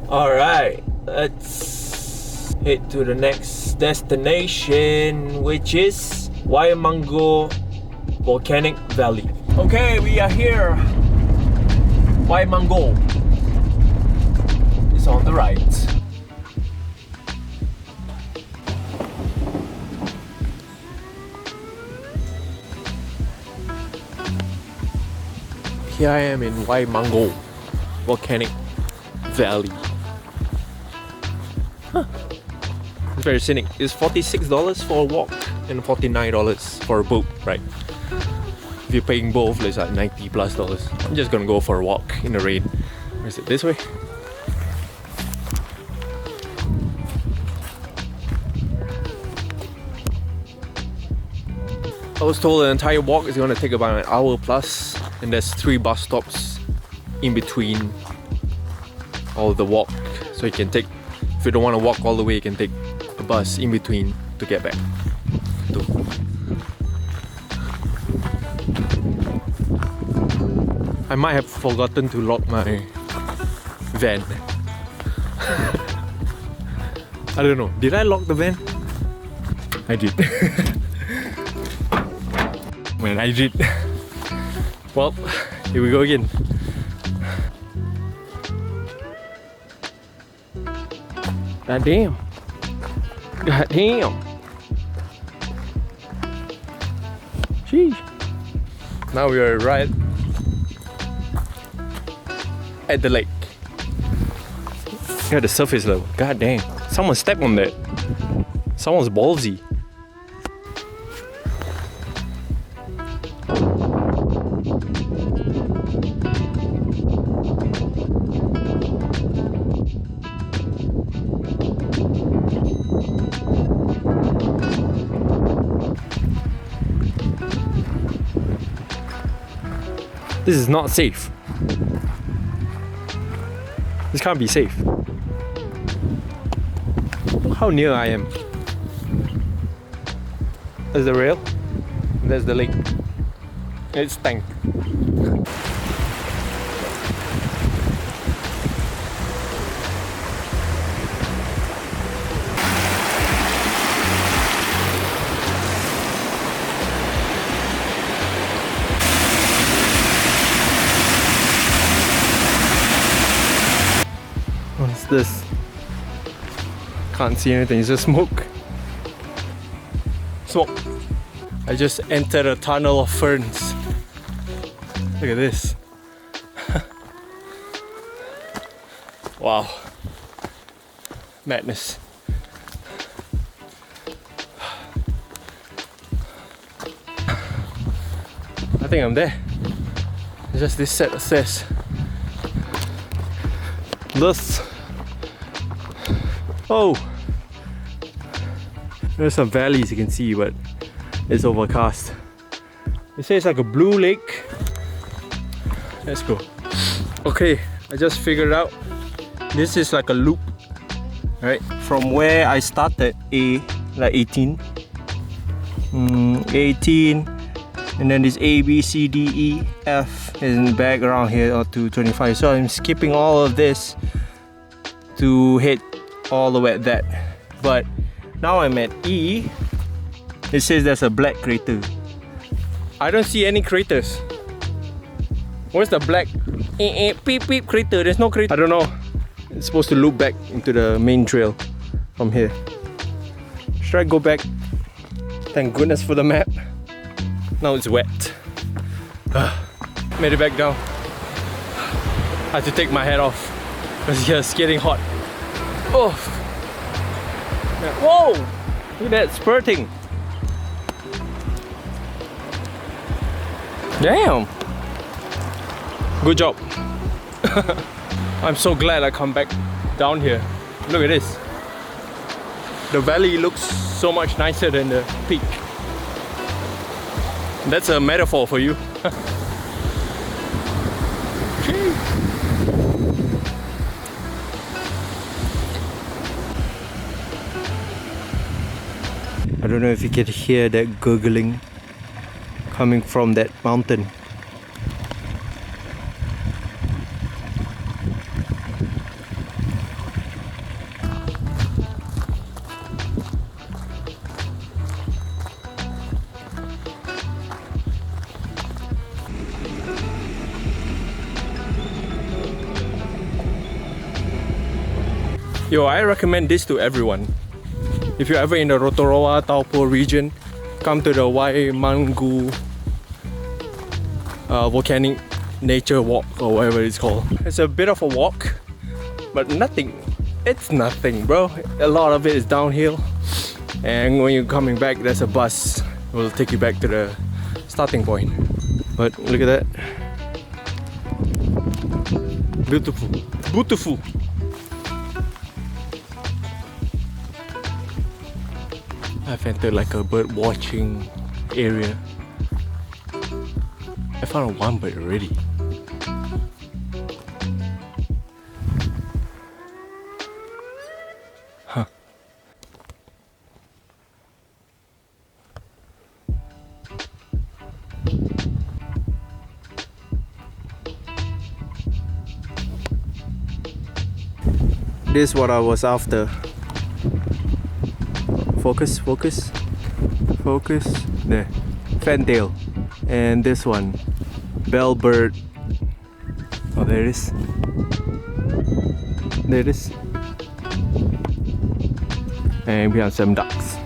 Alright, let's head to the next destination, which is Waimangu Volcanic Valley. Okay, we are here. Waimangu is on the right. Here I am in Waimangu Volcanic Valley. It's very scenic. It's $46 for a walk and $49 for a boat, right? If you're paying both, it's like $90+. I'm just gonna go for a walk in the rain. Where is it? This way? I was told the entire walk is gonna take about an hour plus, and there's 3 bus stops in between all the walk. So you can take, if you don't want to walk all the way, you can take a bus in between to get back. I might have forgotten to lock my van. I don't know. Did I lock the van? I did. Man, I did. Well, here we go again. God damn. God damn. Sheesh. Now we are right at the lake. Yeah, the surface level. God damn. Someone stepped on that. Someone's ballsy. This is not safe. This can't be safe. Look how near I am. There's the rail. There's the lake. It's stank. What's this? Can't see anything, it's just smoke. Smoke. I just entered a tunnel of ferns. Look at this. Wow. Madness. I think I'm there. It's just this set of stairs. This. Oh, there's some valleys you can see, but it's overcast. They say it's like a blue lake. Let's go. Okay, I just figured out this is like a loop, right? From where I started, like 18, 18, and then this A, B, C, D, E, F is in the background here, or to 25. So I'm skipping all of this to hit all the way at that. But now I'm at E. It says there's a black crater. I don't see any craters. Where's the black beep beep crater? There's no crater. I don't know. It's supposed to loop back into the main trail from here. Should I go back? Thank goodness for the map. Now it's wet. Made it back down. I had to take my hat off because it's getting hot. Oh! Whoa! Look at that, spurting. Damn! Good job. I'm so glad I come back down here. Look at this. The valley looks so much nicer than the peak. That's a metaphor for you. I don't know if you can hear that gurgling coming from that mountain. Yo, I recommend this to everyone. If you're ever in the Rotorua, Taupo region, come to the Waimangu Volcanic Nature Walk or whatever it's called. It's a bit of a walk, but nothing. It's nothing, bro. A lot of it is downhill, and when you're coming back, there's a bus. It will take you back to the starting point. But look at that. Beautiful. Beautiful. I've entered like a bird watching area. I found one bird already. Huh. This is what I was after. Focus, focus, focus. There, fantail. And this one, bellbird. Oh, there it is. There it is. And we have some ducks.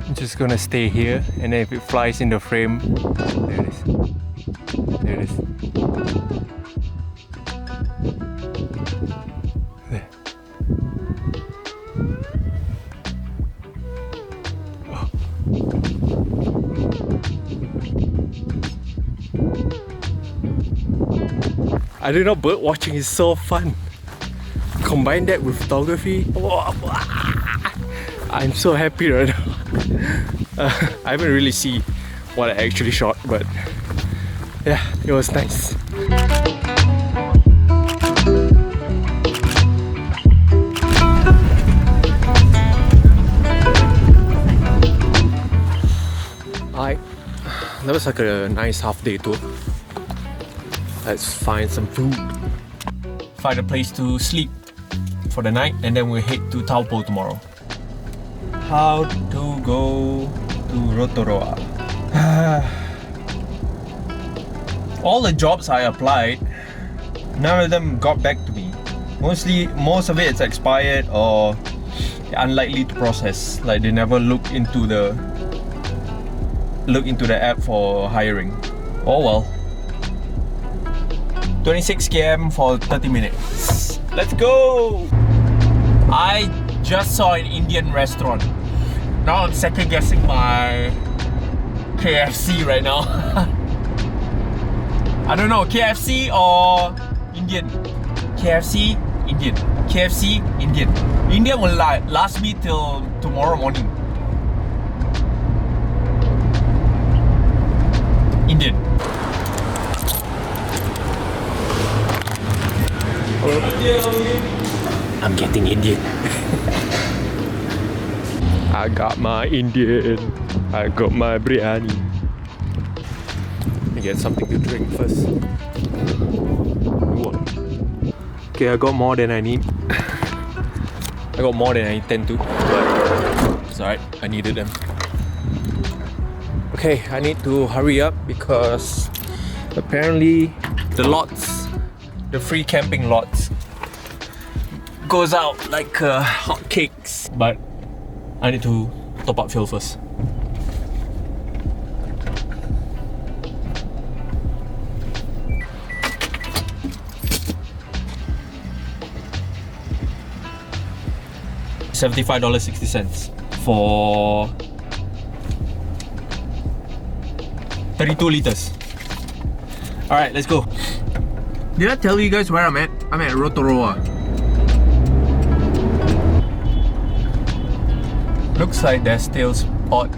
I'm just gonna stay here, and then if it flies in the frame, there it is. There it is. There. Oh. I don't know, bird watching is so fun. Combine that with photography. Oh, I'm so happy right now. I haven't really seen what I actually shot, but yeah, it was nice. That was like a nice half day tour. Let's find some food, find a place to sleep for the night, and then we'll head to Taupo tomorrow. How to go to Rotorua? All the jobs I applied, none of them got back to me. Most of it is expired or unlikely to process. Like they never look into the app for hiring. Oh well. 26 km for 30 minutes. Let's go! I just saw an Indian restaurant. Now I'm second guessing my KFC right now. I don't know, KFC or Indian? KFC, Indian. KFC, Indian. Indian will last me till tomorrow morning. Indian. I'm getting Indian. I got my Indian. I got my biryani. I get something to drink first. Okay, I got more than I need. I got more than I intend to, but it's alright, I needed them. Okay, I need to hurry up because apparently the lots, the free camping lots, goes out like hotcakes. But I need to top up fuel first. $75.60 for 32 liters. Alright, let's go. Did I tell you guys where I'm at? I'm at Rotorua. Looks like there's still spot.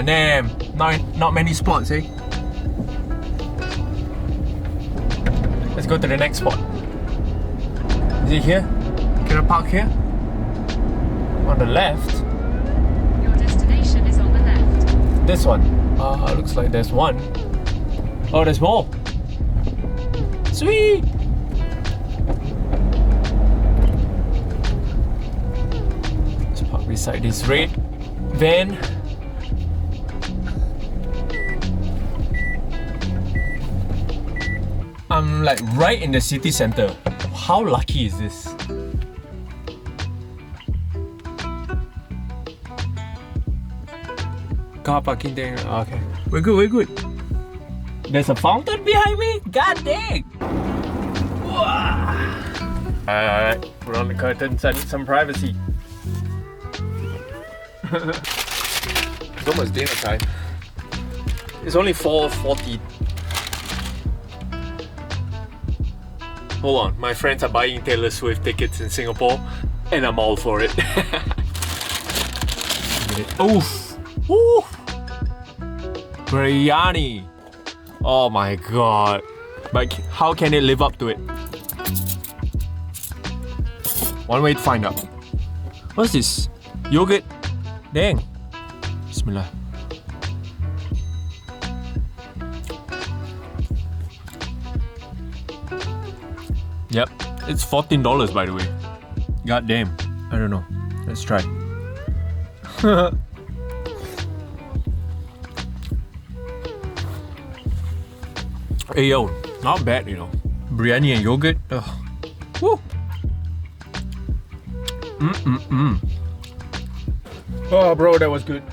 Damn, not many spots, eh? Let's go to the next spot. Is it here? Can I park here? On the left? Your destination is on the left. This one? Looks like there's one. Oh, there's more! Sweet! Let's park beside this red van. I'm like right in the city center. How lucky is this? Car parking thing. Okay. We're good, we're good. There's a fountain behind me? God dang! Alright, put on the curtains. I need some privacy. It's almost dinner time. It's only 4:40. Hold on, my friends are buying Taylor Swift tickets in Singapore, and I'm all for it. Oof! Oof! Biryani! Oh my god. But how can it live up to it? One way to find out. What's this? Yogurt? Dang. Bismillah. Yep, it's $14 by the way. God damn. I don't know. Let's try. Hey yo, not bad, you know. Biryani and yogurt. Ugh. Woo. Oh bro, that was good.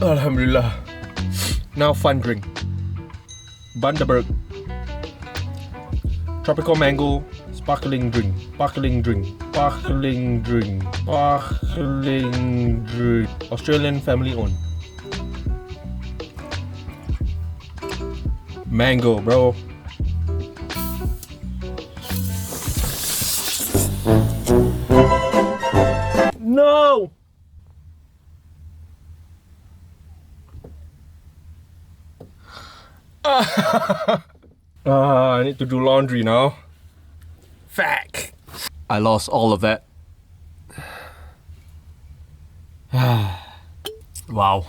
Alhamdulillah. Now fun drink. Bundaberg. Tropical mango sparkling drink. Sparkling drink. Sparkling drink. Sparkling drink. Australian family owned. Mango, bro. No! I need to do laundry now. Fuck. I lost all of that. Wow.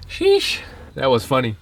Sheesh. That was funny.